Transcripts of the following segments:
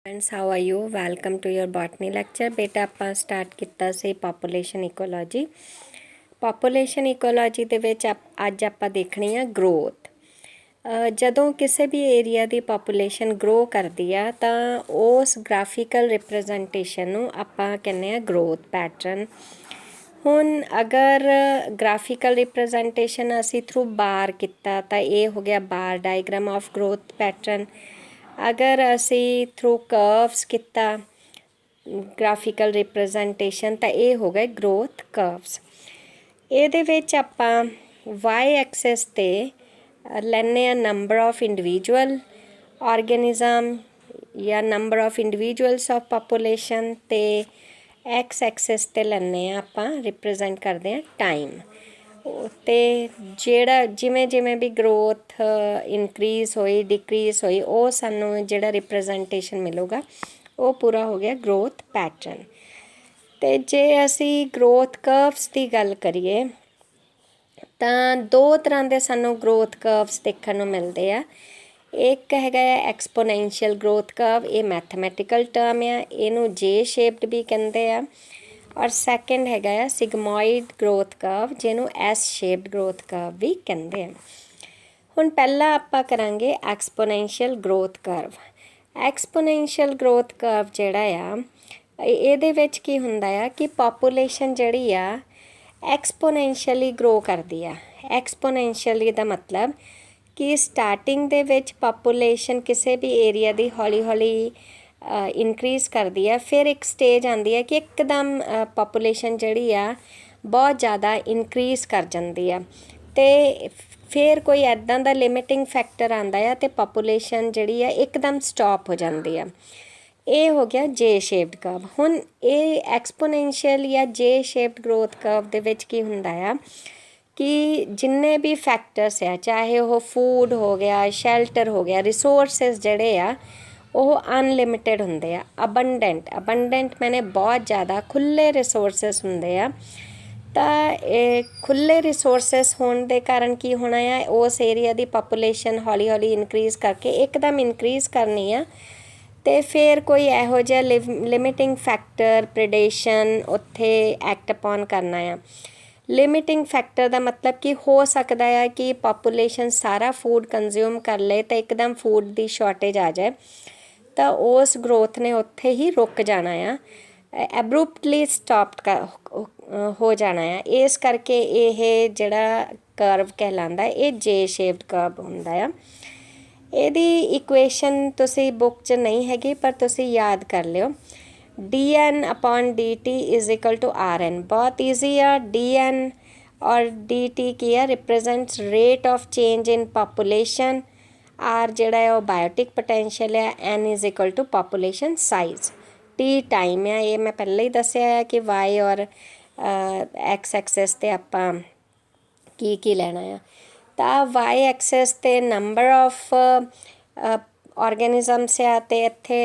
Friends how are you welcome to your botany lecture. बेटा ਆਪਾਂ start ਕੀਤਾ ਸੀ ਪੋਪੂਲੇਸ਼ਨ ਇਕੋਲੋਜੀ। ਪੋਪੂਲੇਸ਼ਨ ਇਕੋਲੋਜੀ ਦੇ ਵਿੱਚ ਅੱਜ ਆਪਾਂ ਦੇਖਣੀ ਆ ਗਰੋਥ। ਜਦੋਂ ਕਿਸੇ ਵੀ ਏਰੀਆ ਦੀ ਪੋਪੂਲੇਸ਼ਨ ਗਰੋ ਕਰਦੀ ਆ ਤਾਂ ਉਸ ਗ੍ਰਾਫਿਕਲ ਰਿਪਰੈਜ਼ੈਂਟੇਸ਼ਨ ਨੂੰ ਆਪਾਂ ਕਹਿੰਦੇ ਆ ਗਰੋਥ ਪੈਟਰਨ। ਹੁਣ ਅਗਰ ਗ੍ਰਾਫਿਕਲ ਰਿਪਰੈਜ਼ੈਂਟੇਸ਼ਨ ਅਸੀਂ ਥਰੂ ਬਾਰ ਕੀਤਾ ਤਾਂ ਇਹ ਹੋ ਗਿਆ ਬਾਰ ਡਾਇਗਰਾਮ ਆਫ ਗਰੋਥ ਪੈਟਰਨ। अगर असी थ्रू कर्व्स किता ग्राफिकल रिप्रजेंटेशन तो ये हो गए ग्रोथ कर्व्स। ये आपां वाई एक्सिस ते लैने नंबर ऑफ इंडिविजुअल ऑर्गेनिज्म या number of individuals of population ते एक्स एक्सिस ते लैने आपां रिप्रजेंट करते हैं टाइम। तो जेड़ा जिमें जिमें भी ग्रोथ इनक्रीज़ होई डिक्रीज़ होई वो सानू जेड़ा रिप्रजेंटेशन मिलेगा वो पूरा हो गया ग्रोथ पैटर्न। तो जे असी ग्रोथ कर्व्स की गल करिए तो दो तरह के सानू ग्रोथ कर्व्स देखने को मिलते हैं। एक हैगा एक्सपोनेंशियल ग्रोथ कर्व, ये मैथमैटिकल टर्म है, इनू जे शेप्ड भी कहते हैं। और सैकेंड हैगा सिगमॉइड ग्रोथ कर्व जिन्हों एस शेप्ड ग्रोथ कर्व भी कहते हैं। हुण पहला आपां करांगे exponential growth curve. Exponential growth curve जिहड़ा आ इहदे विच की हुंदा आ कि पॉपुलेशन जिहड़ी आ एक्सपोनेंशियली ग्रो करदी आ। एक्सपोनेंशियली दा मतलब कि स्टार्टिंग दे विच पॉपुलेशन किसी भी एरिया दी हौली हौली इनक्रीज़ करती है, फिर एक स्टेज आती है कि एकदम पॉपुलेशन जिहड़ी आ बहुत ज़्यादा इनक्रीज़ कर जाती है। तो फिर कोई ऐदां दा लिमिटिंग फैक्टर आता है तो पॉपुलेशन जिहड़ी है एकदम स्टॉप हो जाती है। ये हो गया जे शेप्ड कर्व। हुण ये एक्सपोनेंशियल या जे शेप्ड ग्रोथ कर्व दे विच की हुंदा है कि जिन्ने भी फैक्टर्स है, चाहे वो फूड हो गया, शैल्टर हो गया, रिसोर्सिस जिहड़े आ ਉਹ ਅਨਲਿਮਿਟਿਡ ਹੁੰਦੇ ਆ। ਅਬੰਡੈਂਟ ਮੈਨੇ ਬਹੁਤ ਜ਼ਿਆਦਾ ਖੁੱਲ੍ਹੇ ਰਿਸੋਰਸਿਸ ਹੁੰਦੇ ਆ। ਤਾਂ ਇਹ ਖੁੱਲ੍ਹੇ ਰਿਸੋਰਸਿਸ ਹੋਣ ਦੇ ਕਾਰਨ ਕੀ ਹੋਣਾ ਆ, ਉਸ ਏਰੀਆ ਦੀ ਪਾਪੂਲੇਸ਼ਨ ਹੌਲੀ ਹੌਲੀ ਇਨਕਰੀਜ਼ ਕਰਕੇ ਇੱਕਦਮ ਇਨਕਰੀਜ਼ ਕਰਨੀ ਆ। ਅਤੇ ਫਿਰ ਕੋਈ ਇਹੋ ਜਿਹਾ ਲਿਮਿਟਿੰਗ ਫੈਕਟਰ ਪ੍ਰੀਡੇਸ਼ਨ ਉੱਥੇ ਐਕਟ ਅਪੋਨ ਕਰਨਾ ਆ। ਲਿਮਿਟਿੰਗ ਫੈਕਟਰ ਦਾ ਮਤਲਬ ਕਿ ਹੋ ਸਕਦਾ ਆ ਕਿ ਪਾਪੂਲੇਸ਼ਨ ਸਾਰਾ ਫੂਡ ਕੰਜ਼ਿਊਮ ਕਰ ਲਏ ਤਾਂ ਇੱਕਦਮ ਫੂਡ ਦੀ ਸ਼ਾਰਟੇਜ ਆ ਜਾਏ ਤਾਂ ਉਸ ਗਰੋਥ ਨੇ ਉੱਥੇ ਹੀ ਰੁਕ ਜਾਣਾ ਆ, ਐਬਰੂਪਟਲੀ ਸਟਾਪ ਹੋ ਜਾਣਾ ਆ। ਇਸ ਕਰਕੇ ਇਹ ਜਿਹੜਾ ਕਰਵ ਕਹਿਲਾਂਦਾ ਇਹ ਜੇ ਸ਼ੇਪਡ ਕਰਵ ਹੁੰਦਾ ਆ। ਇਹਦੀ ਇਕੁਏਸ਼ਨ ਤੁਸੀਂ ਬੁੱਕ 'ਚ ਨਹੀਂ ਹੈਗੀ ਪਰ ਤੁਸੀਂ ਯਾਦ ਕਰ ਲਿਓ। dn/dt is equal to rn। बहुत ईजी है। dn और dt की है represents rate of change in population. r जिहड़ा है वो बायोटिक पोटेंशियल है। n is equal to population size. t time है, ये मैं पहले ही दसिया है कि y और x एक्सिस ते आपां की लेना है। तो y एक्सिस ते नंबर ऑफ ऑर्गेनिजम्स आ ते इत्थे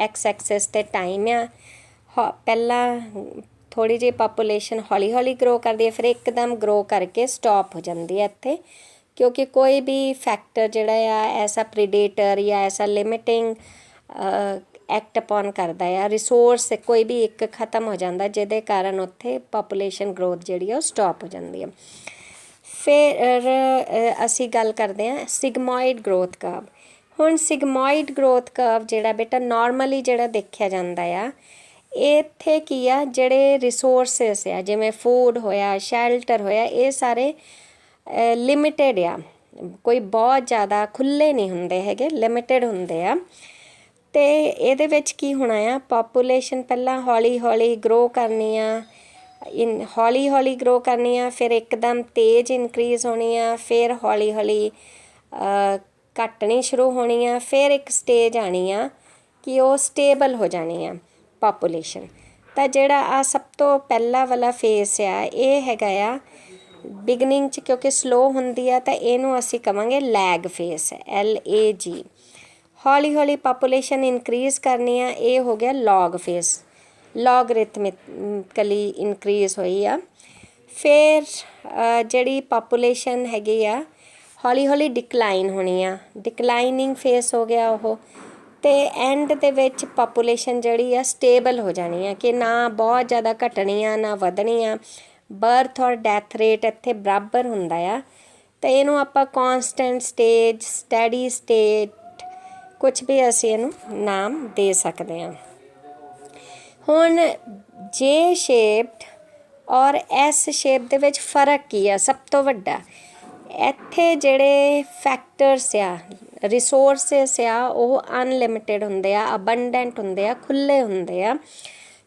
एक्स एक्सिस ते टाइम आ। पहला थोड़ी जी पॉपुलेशन हौली हौली ग्रो करती है, फिर एकदम ग्रो करके स्टॉप हो जाती है इत्थे, क्योंकि कोई भी फैक्टर जिहड़ा आ ऐसा प्रीडेटर या ऐसा लिमिटिंग एक्ट अपॉन करता है। रिसोर्स कोई भी एक खत्म हो जाता जिहदे कारण उत्थे पॉपुलेशन ग्रोथ जिहड़ी आ स्टॉप हो जाती है। फिर असी गल करते हैं सिगमॉइड ग्रोथ कर्व। हुण सिगमॉइड ग्रोथ कर्व जिहड़ा बेटा नॉर्मली जिहड़ा देखिया जाता आ, इत्थे की आ जिहड़े रिसोर्सिस आ जिवें फूड होया शैल्टर होया ये सारे लिमिटेड आ, कोई बहुत ज़्यादा खुले नहीं हुंदे हैगे, लिमिटेड हुंदे आ। ते इहदे विच की होना आ, पॉपुलेशन पहला हौली हौली ग्रो करनी आ, हौली हौली ग्रो करनी आ, फिर एकदम तेज़ इनक्रीज़ होनी आ, फिर हौली हौली घटनी शुरू होनी आ, फिर एक स्टेज आनी आ कि वो स्टेबल हो जानी आ पॉपुलेशन। तो जिहड़ा आ सब तो पहला वाला फेस आ ये हैगा आ बिगनिंग च, क्योंकि स्लो हुंदी आ तो इहनूं असीं कवांगे लैग फेस, LAG। हौली हौली पॉपुलेशन इनक्रीज़ करनी आ, ये हो गया लॉग फेस, लॉगरिथमिकली इनक्रीज़ होई आ। फिर जिहड़ी पॉपुलेशन हैगी आ हौली हौली डिकलाइन होनी आ, डिकलाइनिंग फेस हो गया वो। ਤੇ ਐਂਡ ਦੇ ਵਿੱਚ ਪਾਪੂਲੇਸ਼ਨ ਜਿਹੜੀ ਆ ਸਟੇਬਲ ਹੋ ਜਾਣੀ ਆ ਕਿ ਨਾ ਬਹੁਤ ਜ਼ਿਆਦਾ ਘਟਣੀ ਆ ਨਾ ਵਧਣੀ ਆ। ਬਰਥ ਔਰ ਡੈਥ ਰੇਟ ਇੱਥੇ ਬਰਾਬਰ ਹੁੰਦਾ ਆ। ਤੇ ਇਹਨੂੰ ਆਪਾਂ ਕਾਂਸਟੈਂਟ ਸਟੇਜ, ਸਟੈਡੀ ਸਟੇਟ, ਕੁਝ ਵੀ ਅਸੀਂ ਇਹਨੂੰ ਨਾਮ ਦੇ ਸਕਦੇ ਹਾਂ। ਹੁਣ ਜੇ ਸ਼ੇਪਡ ਔਰ ਐਸ ਸ਼ੇਪ ਦੇ ਵਿੱਚ ਫਰਕ ਕੀ ਆ ਸਭ ਤੋਂ ਵੱਡਾ? ਇੱਥੇ ਜਿਹੜੇ ਫੈਕਟਰਸ ਆ, ਰਿਸੋਰਸਿਸ ਆ, ਉਹ ਅਨਲਿਮਿਟਿਡ ਹੁੰਦੇ ਆ, ਅਬੰਡੈਂਟ ਹੁੰਦੇ ਆ, ਖੁੱਲ੍ਹੇ ਹੁੰਦੇ ਆ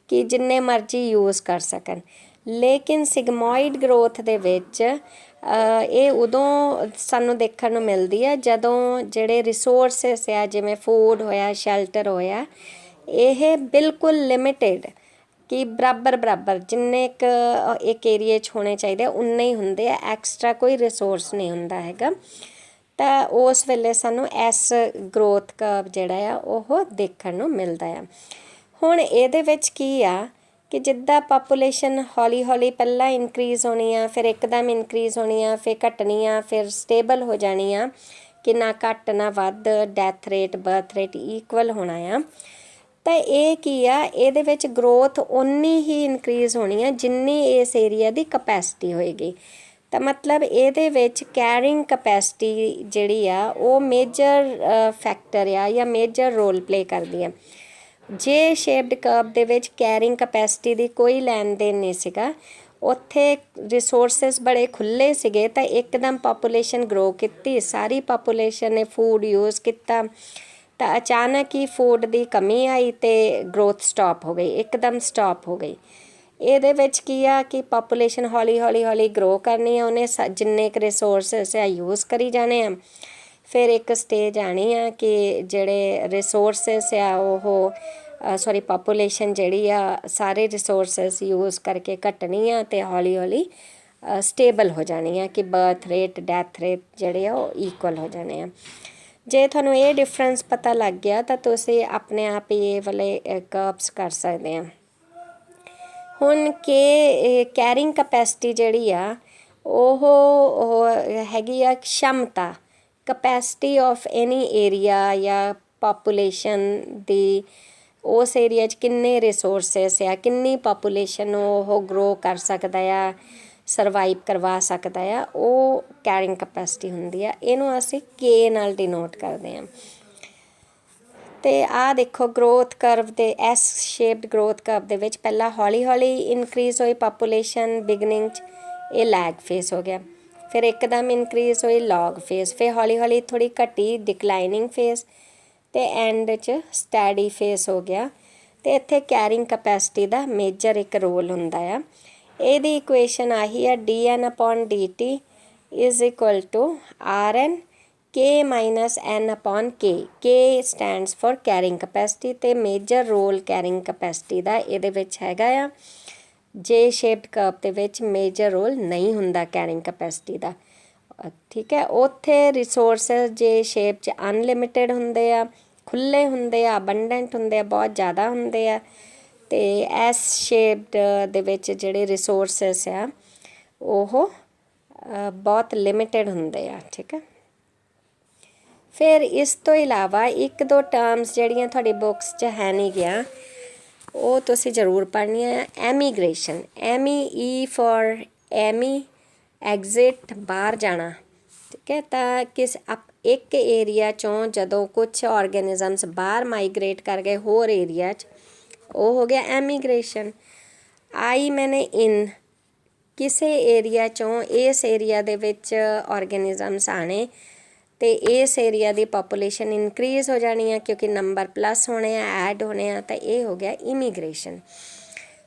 ਕਿ ਜਿੰਨੇ ਮਰਜ਼ੀ ਯੂਜ਼ ਕਰ ਸਕਣ। ਲੇਕਿਨ ਸਿਗਮੋਇਡ ਗਰੋਥ ਦੇ ਵਿੱਚ ਇਹ ਉਦੋਂ ਸਾਨੂੰ ਦੇਖਣ ਨੂੰ ਮਿਲਦੀ ਆ ਜਦੋਂ ਜਿਹੜੇ ਰਿਸੋਰਸਿਸ ਆ, ਜਿਵੇਂ ਫੂਡ ਹੋਇਆ, ਸ਼ੈਲਟਰ ਹੋਇਆ, ਇਹ ਬਿਲਕੁਲ ਲਿਮਿਟਿਡ ਕਿ ਬਰਾਬਰ ਜਿੰਨੇ ਕੁ ਇੱਕ ਏਰੀਏ 'ਚ ਹੋਣੇ ਚਾਹੀਦੇ ਉਨੇ ਹੀ ਹੁੰਦੇ ਆ, ਐਕਸਟਰਾ ਕੋਈ ਰਿਸੋਰਸ ਨਹੀਂ ਹੁੰਦਾ ਹੈਗਾ। ਤਾਂ ਉਸ ਵੇਲੇ ਸਾਨੂੰ ਐਸ ਗਰੋਥ ਕਰਵ ਜਿਹੜਾ ਆ ਉਹ ਦੇਖਣ ਨੂੰ ਮਿਲਦਾ ਆ। ਹੁਣ ਇਹਦੇ ਵਿੱਚ ਕੀ ਆ ਕਿ ਜਿੱਦਾਂ ਪਾਪੂਲੇਸ਼ਨ ਹੌਲੀ ਹੌਲੀ ਪਹਿਲਾਂ ਇਨਕਰੀਜ਼ ਹੋਣੀ ਆ, ਫਿਰ ਇੱਕਦਮ ਇਨਕਰੀਜ਼ ਹੋਣੀ ਆ, ਫਿਰ ਘਟਣੀ ਆ, ਫਿਰ ਸਟੇਬਲ ਹੋ ਜਾਣੀ ਆ ਕਿ ਨਾ ਘੱਟ ਨਾ ਵੱਧ, death rate birth rate equal ਹੋਣਾ ਆ। ਤਾਂ ਇਹ ਕੀ ਆ, ਇਹਦੇ ਵਿੱਚ ਗਰੋਥ ਓਨੀ ਹੀ ਇਨਕਰੀਜ਼ ਹੋਣੀ ਆ ਜਿੰਨੀ ਇਸ ਏਰੀਆ ਦੀ ਕਪੈਸਿਟੀ ਹੋਏਗੀ। ਤਾਂ ਮਤਲਬ ਇਹਦੇ ਵਿੱਚ ਕੈਰਿੰਗ ਕਪੈਸਿਟੀ ਜਿਹੜੀ ਆ ਉਹ ਮੇਜਰ ਫੈਕਟਰ ਆ ਜਾਂ ਮੇਜਰ ਰੋਲ ਪਲੇ ਕਰਦੀ ਆ। ਜੇ ਸ਼ੇਪਡ ਕਰਵ ਦੇ ਵਿੱਚ ਕੈਰਿੰਗ ਕਪੈਸਿਟੀ ਦੀ ਕੋਈ ਲੈਣ ਦੇਣ ਨਹੀਂ ਸੀਗਾ, ਉੱਥੇ ਰਿਸੋਰਸਿਸ ਬੜੇ ਖੁੱਲ੍ਹੇ ਸੀਗੇ, ਤਾਂ ਇੱਕਦਮ ਪਾਪੂਲੇਸ਼ਨ ਗਰੋ ਕੀਤੀ, ਸਾਰੀ ਪਾਪੂਲੇਸ਼ਨ ਨੇ ਫੂਡ ਯੂਜ਼ ਕੀਤਾ, ਤਾਂ ਅਚਾਨਕ ਹੀ ਫੂਡ ਦੀ ਕਮੀ ਆਈ ਅਤੇ ਗਰੋਥ ਸਟਾਪ ਹੋ ਗਈ, ਇੱਕਦਮ ਸਟਾਪ ਹੋ ਗਈ। ਇਹਦੇ ਵਿੱਚ ਕੀ ਆ ਕਿ ਪਾਪੂਲੇਸ਼ਨ ਹੌਲੀ ਗਰੋ ਕਰਨੀ ਆ, ਉਹਨੇ ਜਿੰਨੇ ਕੁ ਰਿਸੋਰਸਿਸ ਆ ਯੂਜ਼ ਕਰੀ ਜਾਣੇ ਆ। ਫਿਰ ਇੱਕ ਸਟੇਜ ਆਉਣੀ ਆ ਕਿ ਜਿਹੜੇ ਰਿਸੋਰਸਿਸ ਆ ਉਹ ਪਾਪੂਲੇਸ਼ਨ ਜਿਹੜੀ ਆ ਸਾਰੇ ਰਿਸੋਰਸਿਸ ਯੂਜ਼ ਕਰਕੇ ਘਟਣੀ ਆ ਅਤੇ ਹੌਲੀ ਸਟੇਬਲ ਹੋ ਜਾਣੀ ਆ ਕਿ ਬਰਥ ਰੇਟ ਡੈਥ ਰੇਟ ਜਿਹੜੇ ਆ ਉਹ ਇਕੁਅਲ ਹੋ ਜਾਣੇ ਆ। ਜੇ ਤੁਹਾਨੂੰ ਇਹ ਡਿਫਰੈਂਸ ਪਤਾ ਲੱਗ ਗਿਆ ਤਾਂ ਤੁਸੀਂ ਆਪਣੇ ਆਪ ਹੀ ਇਹ ਵਾਲੇ ਕਰਵਸ ਕਰ ਸਕਦੇ ਆ। ਹੁਣ ਕਿ ਕੈਰਿੰਗ ਕਪੈਸਿਟੀ ਜਿਹੜੀ ਆ ਉਹ ਹੈਗੀ ਆ क्षमता, ਕਪੈਸਿਟੀ ਆਫ ਐਨੀ ਏਰੀਆ ਜਾਂ ਪਾਪੂਲੇਸ਼ਨ ਦੀ, ਉਸ ਏਰੀਆ 'ਚ ਕਿੰਨੇ ਰਿਸੋਰਸਿਸ ਆ, ਕਿੰਨੀ ਪਾਪੂਲੇਸ਼ਨ ਨੂੰ ਉਹ ਗਰੋ ਕਰ ਸਕਦਾ ਆ, ਸਰਵਾਈਵ ਕਰਵਾ ਸਕਦਾ ਆ, ਉਹ ਕੈਰਿੰਗ ਕਪੈਸਿਟੀ ਹੁੰਦੀ ਆ। ਇਹਨੂੰ ਅਸੀਂ ਕੇ ਨਾਲ ਡਿਨੋਟ ਕਰਦੇ ਹਾਂ। ਅਤੇ ਆਹ ਦੇਖੋ ਗਰੋਥ ਕਰਵ ਦੇ ਐਸ ਸ਼ੇਪਡ ਗਰੋਥ ਕਰਵ ਦੇ ਵਿੱਚ ਪਹਿਲਾਂ ਹੌਲੀ ਇਨਕਰੀਜ਼ ਹੋਈ ਪਾਪੂਲੇਸ਼ਨ ਬਿਗਨਿੰਗ 'ਚ, ਇਹ ਲੈਗ ਫੇਸ ਹੋ ਗਿਆ, ਫਿਰ ਇੱਕਦਮ ਇਨਕਰੀਜ਼ ਹੋਈ ਲੌਗ ਫੇਸ, ਫਿਰ ਹੌਲੀ ਥੋੜ੍ਹੀ ਘਟੀ ਡਿਕਲਾਈਨਿੰਗ ਫੇਸ, ਅਤੇ ਐਂਡ 'ਚ ਸਟੈਡੀ ਫੇਸ ਹੋ ਗਿਆ। ਅਤੇ ਇੱਥੇ ਕੈਰਿੰਗ ਕਪੈਸਿਟੀ ਦਾ ਮੇਜਰ ਇੱਕ ਰੋਲ ਹੁੰਦਾ ਆ। ਇਹਦੀ ਇਕੁਏਸ਼ਨ ਆਹੀ ਆ, dN/dt is equal to RN K minus N/K। K stands for carrying capacity, ਅਤੇ ਮੇਜਰ ਰੋਲ ਕੈਰਿੰਗ ਕਪੈਸਿਟੀ ਦਾ ਇਹਦੇ ਵਿੱਚ ਹੈਗਾ ਆ। ਜੇ ਸ਼ੇਪਡ ਕਰਵ ਦੇ ਵਿੱਚ ਮੇਜਰ ਰੋਲ ਨਹੀਂ ਹੁੰਦਾ ਕੈਰਿੰਗ ਕਪੈਸਿਟੀ ਦਾ, ਠੀਕ ਹੈ। ਉੱਥੇ ਰਿਸੋਰਸਿਸ ਜੇ ਸ਼ੇਪ 'ਚ ਅਨਲਿਮਿਟਿਡ ਹੁੰਦੇ ਆ, ਖੁੱਲ੍ਹੇ ਹੁੰਦੇ ਆ, ਅਬੰਡੈਂਟ ਹੁੰਦੇ ਆ, ਬਹੁਤ ਜ਼ਿਆਦਾ ਹੁੰਦੇ ਆ, ਅਤੇ ਐਸ ਸ਼ੇਪਡ ਦੇ ਵਿੱਚ ਜਿਹੜੇ ਰਿਸੋਰਸਿਸ ਆ ਉਹ ਬਹੁਤ ਲਿਮਿਟਿਡ ਹੁੰਦੇ ਆ, ਠੀਕ ਹੈ। ਫਿਰ ਇਸ ਤੋਂ ਇਲਾਵਾ ਇੱਕ ਦੋ ਟਰਮਸ ਜਿਹੜੀਆਂ ਤੁਹਾਡੀ ਬੁੱਕਸ 'ਚ ਹੈ ਨਹੀਂ ਗਿਆ, ਉਹ ਤੁਸੀਂ ਜ਼ਰੂਰ ਪੜ੍ਹਨੀਆਂ ਆ। Immigration, E for Ammy, exit, ਬਾਹਰ ਜਾਣਾ, ਠੀਕ ਹੈ। ਤਾਂ ਇੱਕ ਏਰੀਆ 'ਚੋਂ ਜਦੋਂ ਕੁਛ ਔਰਗੈਨਿਜ਼ਮਸ ਬਾਹਰ ਮਾਈਗ੍ਰੇਟ ਕਰ ਗਏ ਹੋਰ ਏਰੀਆ 'ਚ, ਉਹ ਹੋ ਗਿਆ ਐਮੀਗ੍ਰੇਸ਼ਨ। ਇਨ, ਕਿਸੇ ਏਰੀਆ 'ਚੋਂ ਇਸ ਏਰੀਆ ਦੇ ਵਿੱਚ ਔਰਗੈਨਿਜ਼ਮਸ ਆਣੇ ਅਤੇ ਇਸ ਏਰੀਆ ਦੀ ਪਾਪੂਲੇਸ਼ਨ ਇਨਕਰੀਜ਼ ਹੋ ਜਾਣੀ ਆ ਕਿਉਂਕਿ ਨੰਬਰ ਪਲੱਸ ਹੋਣੇ ਆ, ਐਡ ਹੋਣੇ ਆ, ਤਾਂ ਇਹ ਹੋ ਗਿਆ ਇਮੀਗ੍ਰੇਸ਼ਨ।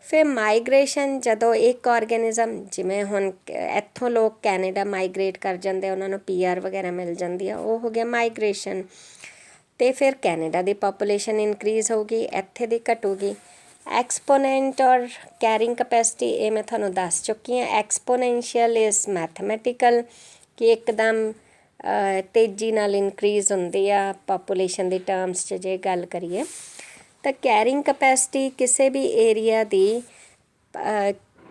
ਫਿਰ ਮਾਈਗ੍ਰੇਸ਼ਨ, ਜਦੋਂ ਇੱਕ ਔਰਗੈਨਿਜ਼ਮ, ਜਿਵੇਂ ਹੁਣ ਇੱਥੋਂ ਲੋਕ ਕੈਨੇਡਾ ਮਾਈਗ੍ਰੇਟ ਕਰ ਜਾਂਦੇ, ਉਹਨਾਂ ਨੂੰ PR ਵਗੈਰਾ ਮਿਲ ਜਾਂਦੀ ਆ, ਉਹ ਹੋ ਗਿਆ ਮਾਈਗ੍ਰੇਸ਼ਨ। ਅਤੇ ਫਿਰ ਕੈਨੇਡਾ ਦੀ ਪਾਪੂਲੇਸ਼ਨ ਇਨਕਰੀਜ਼ ਹੋਊਗੀ, ਇੱਥੇ ਦੀ ਘਟੂਗੀ। ਐਕਸਪੋਨੈਂਟ ਔਰ ਕੈਰਿੰਗ ਕਪੈਸਿਟੀ, ਇਹ ਮੈਂ ਤੁਹਾਨੂੰ ਦੱਸ ਚੁੱਕੀ ਹਾਂ। ਐਕਸਪੋਨੈਂਸ਼ੀਅਲ ਇਜ਼ ਮੈਥਮੈਟੀਕਲ, ਕਿ ਇੱਕਦਮ ਤੇਜ਼ੀ ਨਾਲ ਇਨਕਰੀਜ਼ ਹੁੰਦੀ ਆ ਪਾਪੂਲੇਸ਼ਨ ਦੀ ਟਰਮਸ 'ਚ ਜੇ ਗੱਲ ਕਰੀਏ। ਤਾਂ ਕੈਰਿੰਗ ਕਪੈਸਿਟੀ ਕਿਸੇ ਵੀ ਏਰੀਆ ਦੀ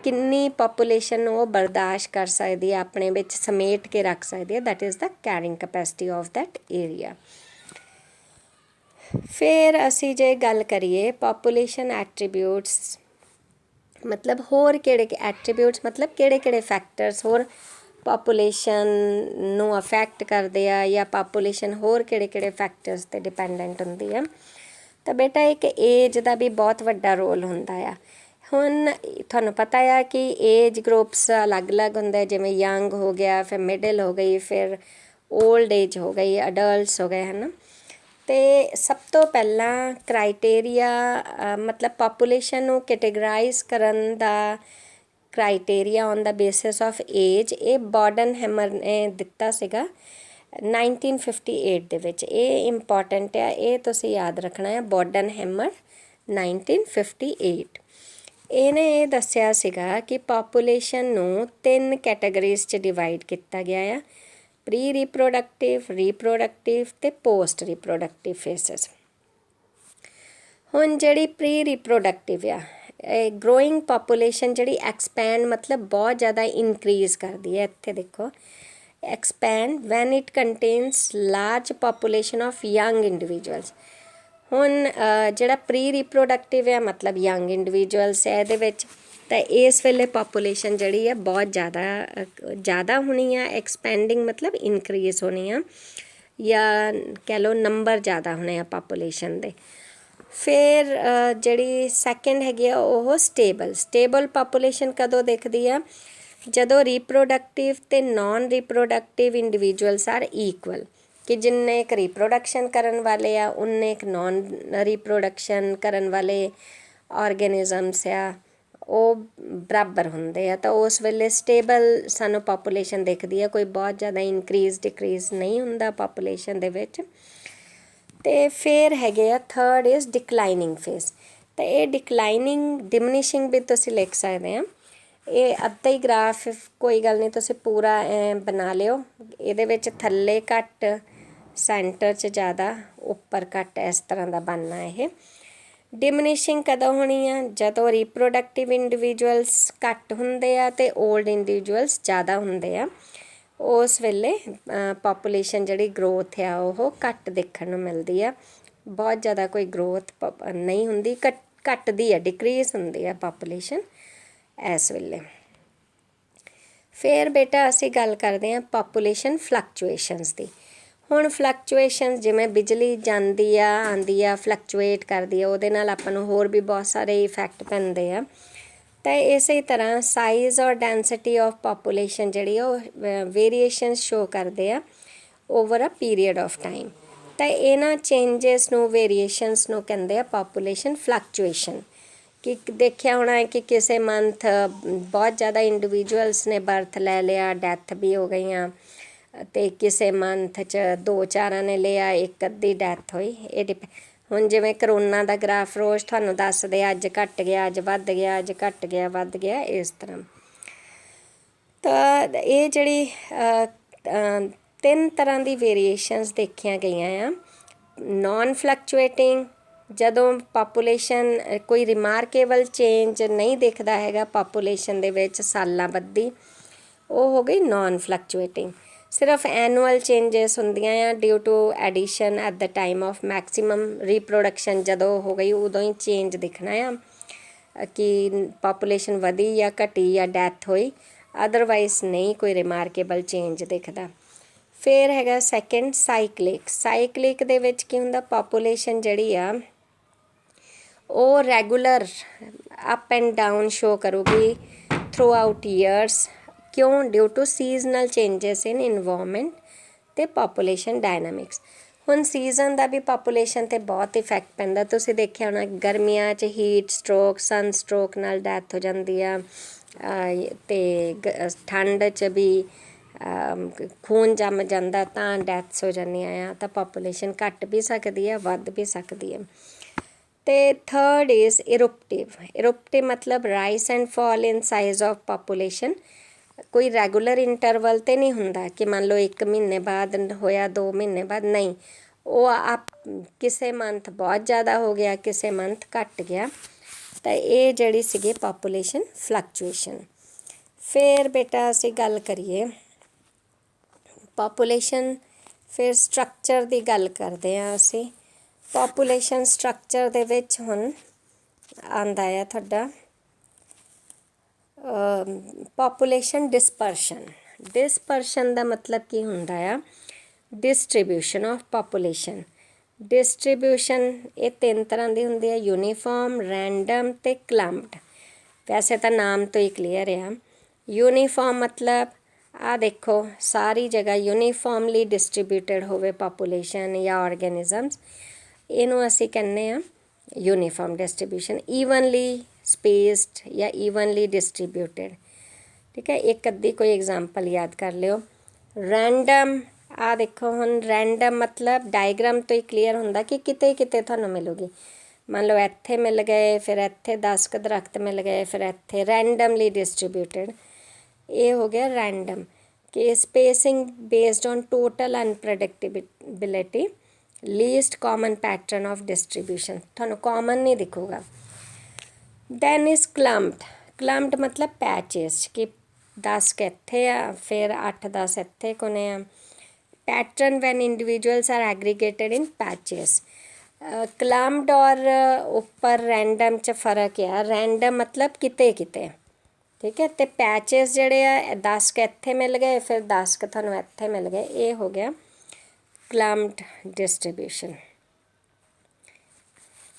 ਕਿੰਨੀ ਪਾਪੂਲੇਸ਼ਨ ਨੂੰ ਉਹ ਬਰਦਾਸ਼ਤ ਕਰ ਸਕਦੀ ਹੈ, ਆਪਣੇ ਵਿੱਚ ਸਮੇਟ ਕੇ ਰੱਖ ਸਕਦੀ ਹੈ, that is the carrying capacity of that area. फिर असी जे गल करिए पॉपूलेशन एट्रीब्यूट्स मतलब होर किहड़े एट्रीब्यूट्स मतलब किहड़े फैक्टर्स होर पॉपूलेशन नू अफैक्ट करते आ या पॉपूलेशन होर किहड़े फैक्टर्स ते डिपेंडेंट हुंदी है। तो बेटा एक एज का भी बहुत वड्डा रोल हुंदा आ। हुण तुहानूं पता है कि एज ग्रुप्स अलग अलग हुंदे, जिवें यंग हो गया, फिर मिडिल हो गई, फिर ओल्ड एज हो गई, अडल्ट्स हो गए, है ना। तो सब तो पहला क्राइटेरिया मतलब पॉपूलेशन नू कैटेगराइज करन दा criteria on the basis of age ये बॉर्डन हैमर ने दिता सीगा 1958 ਦੇ ਵਿੱਚ। ਇਹ ਇੰਪੋਰਟੈਂਟ ਆ, ਇਹ ਤੁਸੀਂ ਯਾਦ ਰੱਖਣਾ ਹੈ। ਬੌਰਡਨ ਹੈਮਰ 1958 ਇਹਨੇ ਇਹ ਦੱਸਿਆ ਸੀਗਾ ਕਿ ਪਾਪੂਲੇਸ਼ਨ ਨੂੰ 3 ਕੈਟਾਗਰੀਜ਼ 'ਚ ਡਿਵਾਈਡ ਕੀਤਾ ਗਿਆ ਆ, ਪ੍ਰੀ ਰੀਪਰੋਡਕਟਿਵ ਤੇ ਪੋਸਟ ਰੀਪਰੋਡਕਟਿਵ ਫੇਸਿਸ। ਹੁਣ ਜਿਹੜੀ ਪ੍ਰੀ ਰੀਪਰੋਡਕਟਿਵ ਆ, ਗਰੋਇੰਗ ਪਾਪੂਲੇਸ਼ਨ ਜਿਹੜੀ ਐਕਸਪੈਂਡ ਮਤਲਬ ਬਹੁਤ ਜ਼ਿਆਦਾ ਇਨਕਰੀਜ਼ ਕਰਦੀ ਹੈ। ਇੱਥੇ ਦੇਖੋ expand when it contains large population of young individuals। ਹੁਣ ਜਿਹੜਾ ਪ੍ਰੀ ਰੀਪਰੋਡਕਟਿਵ ਹੈ ਮਤਲਬ ਯੰਗ ਇੰਡੀਵਿਜੂਅਲਸ ਹੈ ਇਹਦੇ ਵਿੱਚ, ਤਾਂ ਇਸ ਵੇਲੇ ਪਾਪੂਲੇਸ਼ਨ ਜਿਹੜੀ ਹੈ ਬਹੁਤ ਜ਼ਿਆਦਾ ਹੋਣੀ ਆ। ਐਕਸਪੈਂਡਿੰਗ ਮਤਲਬ ਇਨਕਰੀਜ਼ ਹੋਣੀ ਆ, ਜਾਂ ਕਹਿ ਲਓ ਨੰਬਰ ਜ਼ਿਆਦਾ ਹੋਣੇ ਆ ਪਾਪੂਲੇਸ਼ਨ ਦੇ। ਫਿਰ ਜਿਹੜੀ ਸੈਕਿੰਡ ਹੈਗੀ ਆ ਉਹ ਸਟੇਬਲ ਪਾਪੂਲੇਸ਼ਨ ਕਦੋਂ ਦਿਖਦੀ ਆ, ਜਦੋਂ ਰੀਪਰੋਡਕਟਿਵ ਤੇ ਨॉन ਰੀਪਰੋਡਕਟਿਵ ਇੰਡੀਵਿਜੂਅਲਸ ਆਰ ਇਕੁਅਲ, ਕਿ ਜਿੰਨੇ ਕੁ ਰੀਪਰੋਡਕਸ਼ਨ ਕਰਨ ਵਾਲੇ ਆ ਉਨੇ ਕੁ ਨॉन ਰੀਪਰੋਡਕਸ਼ਨ ਕਰਨ ਵਾਲੇ ਆਰਗੈਨਿਜ਼ਮਸ ਆ ਉਹ ਬਰਾਬਰ ਹੁੰਦੇ ਆ। ਤਾਂ ਉਸ ਵੇਲੇ ਸਟੇਬਲ ਸਾਨੂੰ ਪਾਪੂਲੇਸ਼ਨ ਦਿਖਦੀ ਆ, ਕੋਈ ਬਹੁਤ ਜ਼ਿਆਦਾ ਇਨਕਰੀਜ਼ ਡਿਕਰੀਜ਼ ਨਹੀਂ ਹੁੰਦਾ ਪਾਪੂਲੇਸ਼ਨ ਦੇ ਵਿੱਚ। ਤੇ ਫਿਰ ਹੈਗੇ ਆ ਥਰਡ ਇਜ਼ ਡਿਕਲਾਈਨਿੰਗ ਫੇਸ। ਤਾਂ ਇਹ ਡਿਕਲਾਈਨਿੰਗ ਡਿਮਿਨਿਸ਼ਿੰਗ ਵੀ ਤੁਸੀਂ ਲਿਖ ਸਕਦੇ ਆ। ਇਹ ਅੱਧਾ ਹੀ ਗ੍ਰਾਫ, ਕੋਈ ਗੱਲ ਨਹੀਂ ਤੁਸੀਂ ਪੂਰਾ ਬਣਾ ਲਿਓ। ਇਹਦੇ ਵਿੱਚ ਥੱਲੇ ਘੱਟ, ਸੈਂਟਰ 'ਚ ਜ਼ਿਆਦਾ, ਉੱਪਰ ਘੱਟ, ਇਸ ਤਰ੍ਹਾਂ ਦਾ ਬਣਨਾ ਇਹ। ਡਿਮਿਨਿਸ਼ਿੰਗ ਕਦੋਂ ਹੋਣੀ ਆ, ਜਦੋਂ ਰੀਪਰੋਡਕਟਿਵ ਇੰਡੀਵਿਜੂਅਲਸ ਘੱਟ ਹੁੰਦੇ ਆ ਅਤੇ ਓਲਡ ਇੰਡੀਵਿਜੂਅਲਸ ਜ਼ਿਆਦਾ ਹੁੰਦੇ ਆ। ਉਸ ਵੇਲੇ ਪਾਪੂਲੇਸ਼ਨ ਜਿਹੜੀ ਗਰੋਥ ਆ ਉਹ ਘੱਟ ਦੇਖਣ ਨੂੰ ਮਿਲਦੀ ਆ, ਬਹੁਤ ਜ਼ਿਆਦਾ ਕੋਈ ਗਰੋਥ ਨਹੀਂ ਹੁੰਦੀ, ਘੱਟਦੀ ਆ, ਡਿਕਰੀਜ਼ ਹੁੰਦੀ ਆ ਪਾਪੂਲੇਸ਼ਨ ਇਸ ਵੇਲੇ। ਫਿਰ ਬੇਟਾ ਅਸੀਂ ਗੱਲ ਕਰਦੇ ਹਾਂ ਪਾਪੂਲੇਸ਼ਨ ਫਲਕਚੁਏਸ਼ਨਸ ਦੀ। ਹੁਣ ਫਲਕਚੁਏਸ਼ਨ ਜਿਵੇਂ ਬਿਜਲੀ ਜਾਂਦੀ ਆ ਆਉਂਦੀ ਆ, ਫਲਕਚੁਏਟ ਕਰਦੀ ਆ, ਉਹਦੇ ਨਾਲ ਆਪਾਂ ਨੂੰ ਹੋਰ ਵੀ ਬਹੁਤ ਸਾਰੇ ਇਫੈਕਟ ਪੈਂਦੇ ਆ। ਤਾਂ ਇਸੇ ਤਰ੍ਹਾਂ ਸਾਈਜ਼ ਔਰ ਡੈਂਸਿਟੀ ਆਫ ਪਾਪੂਲੇਸ਼ਨ ਜਿਹੜੀ ਉਹ ਵੇਰੀਏਸ਼ਨ ਸ਼ੋ ਕਰਦੇ ਆ over a period of time. ਤਾਂ ਇਹਨਾਂ ਚੇਂਜਸ ਨੂੰ, ਵੇਰੀਏਸ਼ਨਸ ਨੂੰ ਕਹਿੰਦੇ ਆ ਪਾਪੂਲੇਸ਼ਨ ਫਲਕਚੁਏਸ਼ਨ। ਕਿ ਦੇਖਿਆ ਹੋਣਾ ਹੈ ਕਿ ਕਿਸੇ ਮੰਥ ਬਹੁਤ ਜ਼ਿਆਦਾ ਇੰਡੀਵਿਜੂਅਲਸ ਨੇ ਬਰਥ ਲੈ ਲਿਆ, ਡੈਥ ਵੀ ਹੋ ਗਈਆਂ, ਅਤੇ ਕਿਸੇ ਮੰਥ 'ਚ 2-4 ਨੇ ਲਿਆ, ਇੱਕ ਅੱਧੀ ਡੈਥ ਹੋਈ। ਇਹ ਹੁਣ ਜਿਵੇਂ ਕਰੋਨਾ ਦਾ ਗ੍ਰਾਫ ਰੋਜ਼ ਤੁਹਾਨੂੰ ਦੱਸਦੇ ਅੱਜ ਘੱਟ ਗਿਆ, ਅੱਜ ਵੱਧ ਗਿਆ, ਅੱਜ ਘੱਟ ਗਿਆ, ਵੱਧ ਗਿਆ, ਇਸ ਤਰ੍ਹਾਂ। ਤਾਂ ਇਹ ਜਿਹੜੀ 3 ਤਰ੍ਹਾਂ ਦੀ ਵੇਰੀਏਸ਼ਨਸ ਦੇਖੀਆਂ ਗਈਆਂ ਆ। ਨॉन ਫਲਕਚੁਏਟਿੰਗ, ਜਦੋਂ ਪਾਪੂਲੇਸ਼ਨ ਕੋਈ ਰਿਮਾਰਕੇਬਲ ਚੇਂਜ ਨਹੀਂ ਦਿਖਦਾ ਹੈਗਾ ਪਾਪੂਲੇਸ਼ਨ ਦੇ ਵਿੱਚ ਸਾਲਾਂ ਬੱਧੀ, ਉਹ ਹੋ ਗਈ ਨॉन ਫਲਕਚੁਏਟਿੰਗ। ਸਿਰਫ ਐਨੂਅਲ ਚੇਂਜਸ ਹੁੰਦੀਆਂ ਆ due to addition at the time of maximum reproduction, ਜਦੋਂ ਹੋ ਗਈ ਉਦੋਂ ਹੀ ਚੇਂਜ ਦਿਖਣਾ ਆ ਕਿ ਪਾਪੂਲੇਸ਼ਨ ਵਧੀ ਜਾਂ ਘਟੀ ਜਾਂ ਡੈਥ ਹੋਈ, ਅਦਰਵਾਈਜ਼ ਨਹੀਂ ਕੋਈ ਰਿਮਾਰਕੇਬਲ ਚੇਂਜ ਦਿਖਦਾ। ਫਿਰ ਹੈਗਾ ਸੈਕਿੰਡ ਸਾਈਕਲਿਕ ਦੇ ਵਿੱਚ ਕੀ ਹੁੰਦਾ, ਪਾਪੂਲੇਸ਼ਨ ਜਿਹੜੀ ਆ ਉਹ regular up and down show ਕਰੂਗੀ ਥਰੂ ਆਊਟ ਈਅਰਸ। ਕਿਉਂ? Due to seasonal changes in environment ਅਤੇ ਪਾਪੂਲੇਸ਼ਨ ਡਾਇਨਾਮਿਕਸ। ਹੁਣ ਸੀਜ਼ਨ ਦਾ ਵੀ ਪਾਪੂਲੇਸ਼ਨ 'ਤੇ ਬਹੁਤ ਇਫੈਕਟ ਪੈਂਦਾ। ਤੁਸੀਂ ਦੇਖਿਆ ਹੋਣਾ ਗਰਮੀਆਂ 'ਚ ਹੀਟ ਸਟ੍ਰੋਕ, ਸਨ ਸਟ੍ਰੋਕ ਨਾਲ ਡੈਥ ਹੋ ਜਾਂਦੀ ਆ, ਅਤੇ ਠੰਡ 'ਚ ਵੀ ਖੂਨ ਜੰਮ ਜਾਂਦਾ ਤਾਂ ਡੈਥਸ ਹੋ ਜਾਂਦੀਆਂ ਆ। ਤਾਂ ਪਾਪੂਲੇਸ਼ਨ ਘੱਟ ਵੀ ਸਕਦੀ ਆ, ਵੱਧ ਵੀ ਸਕਦੀ ਹੈ। ਅਤੇ ਥਰਡ ਇਜ਼ ਇਰੁਪਟਿਵ ਮਤਲਬ rice and fall in size of population. ਕੋਈ ਰੈਗੂਲਰ ਇੰਟਰਵਲ 'ਤੇ ਨਹੀਂ ਹੁੰਦਾ ਕਿ ਮੰਨ ਲਓ 1 ਮਹੀਨੇ ਬਾਅਦ ਹੋਇਆ, 2 ਮਹੀਨੇ ਬਾਅਦ, ਨਹੀਂ। ਉਹ ਕਿਸੇ ਮੰਥ ਬਹੁਤ ਜ਼ਿਆਦਾ ਹੋ ਗਿਆ, ਕਿਸੇ ਮੰਥ ਘੱਟ ਗਿਆ। ਤਾਂ ਇਹ ਜਿਹੜੀ ਸੀਗੀ ਪਾਪੂਲੇਸ਼ਨ ਫਲਕਚੁਏਸ਼ਨ। ਫਿਰ ਬੇਟਾ ਅਸੀਂ ਗੱਲ ਕਰੀਏ ਪਾਪੂਲੇਸ਼ਨ, ਫਿਰ ਸਟਰਕਚਰ ਦੀ ਗੱਲ ਕਰਦੇ ਹਾਂ ਅਸੀਂ। ਪੋਪੂਲੇਸ਼ਨ ਸਟਰਕਚਰ ਦੇ ਵਿੱਚ ਹੁਣ ਆਂਦਾ ਆ ਤੁਹਾਡਾ ਪੋਪੂਲੇਸ਼ਨ ਡਿਸਪਰਸ਼ਨ ਦਾ ਮਤਲਬ ਕੀ ਹੁੰਦਾ ਆ? Distribution of population. ਡਿਸਟ੍ਰੀਬਿਊਸ਼ਨ ਇਹ ਤਿੰਨ ਤਰ੍ਹਾਂ ਦੀ ਹੁੰਦੀ ਹੈ, ਯੂਨੀਫਾਰਮ, ਰੈਂਡਮ ਤੇ ਕਲੰਪਡ। ਵੈਸੇ ਤਾਂ ਨਾਮ ਤੋਂ ਹੀ ਕਲੀਅਰ ਆ। ਯੂਨੀਫਾਰਮ ਮਤਲਬ ਆ ਦੇਖੋ ਸਾਰੀ ਜਗ੍ਹਾ ਯੂਨੀਫਾਰਮਲੀ ਡਿਸਟ੍ਰੀਬਿਊਟਡ ਹੋਵੇ ਪੋਪੂਲੇਸ਼ਨ ਜਾਂ ਆਰਗੈਨਿਜ਼ਮਸ, ਇਹਨੂੰ ਅਸੀਂ ਕਹਿੰਦੇ ਆ ਯੂਨੀਫਾਰਮ ਡਿਸਟ੍ਰੀਬਿਊਸ਼ਨ। ਈਵਨਲੀ ਸਪੇਸਡ ਜਾਂ ਈਵਨਲੀ ਡਿਸਟ੍ਰੀਬਿਊਟਡ। ਠੀਕ ਹੈ, ਇੱਕ ਅੱਧੀ ਕੋਈ ਐਗਜ਼ਾਮਪਲ ਯਾਦ ਕਰ ਲਿਓ। ਰੈਂਡਮ ਆ ਦੇਖੋ, ਹੁਣ ਰੈਂਡਮ ਮਤਲਬ ਡਾਇਗਰਾਮ ਤੋਂ ਹੀ ਕਲੀਅਰ ਹੁੰਦਾ ਕਿ ਕਿਤੇ ਕਿਤੇ ਤੁਹਾਨੂੰ ਮਿਲੂਗੀ। ਮੰਨ ਲਓ ਇੱਥੇ ਮਿਲ ਗਏ, ਫਿਰ ਇੱਥੇ 10 ਕੁ ਦਰਖਤ ਮਿਲ ਗਏ, ਫਿਰ ਇੱਥੇ ਰੈਂਡਮਲੀ ਡਿਸਟ੍ਰੀਬਿਊਟਡ। ਇਹ ਹੋ ਗਿਆ ਰੈਂਡਮ ਕਿ spacing based on total unpredictability, least common pattern of distribution, ਤੁਹਾਨੂੰ ਕਾਮਨ ਨਹੀਂ ਦਿਖੂਗਾ। ਦੈਨ ਇਜ਼ ਕਲੰਪਡ ਮਤਲਬ ਪੈਚਿਸ ਕਿ 10 ਕੁ ਇੱਥੇ ਆ, ਫਿਰ 8-10 ਇੱਥੇ ਕੋਨੇ ਆ। ਪੈਟਰਨ ਵੈਨ ਇੰਡੀਵਿਜੂਅਲਸ ਆਰ ਐਗਰੀਗੇਟਡ ਇਨ ਪੈਚਿਸ। ਕਲੰਪਡ ਔਰ ਉੱਪਰ ਰੈਂਡਮ 'ਚ ਫ਼ਰਕ ਆ। ਰੈਂਡਮ ਮਤਲਬ ਕਿਤੇ ਕਿਤੇ, ਠੀਕ ਹੈ, ਅਤੇ ਪੈਚਿਸ ਜਿਹੜੇ ਆ 10 ਕੁ ਇੱਥੇ ਮਿਲ ਗਏ, ਫਿਰ 10 ਕੁ ਤੁਹਾਨੂੰ ਇੱਥੇ ਮਿਲ ਗਏ, ਇਹ ਹੋ ਗਿਆ ਕਲੰਪਡ ਡਿਸਟ੍ਰੀਬਿਊਸ਼ਨ।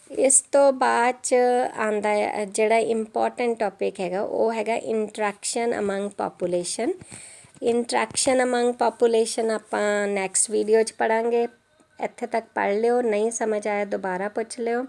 ਇਸ ਤੋਂ ਬਾਅਦ 'ਚ ਆਉਂਦਾ ਜਿਹੜਾ ਇੰਪੋਰਟੈਂਟ ਟੋਪਿਕ ਹੈਗਾ ਉਹ ਹੈਗਾ interaction among population. Interaction among population ਆਪਾਂ ਨੈਕਸਟ ਵੀਡੀਓ 'ਚ ਪੜ੍ਹਾਂਗੇ। ਇੱਥੇ ਤੱਕ ਪੜ੍ਹ ਲਿਓ, ਨਹੀਂ ਸਮਝ ਆਇਆ ਦੁਬਾਰਾ ਪੁੱਛ ਲਿਓ।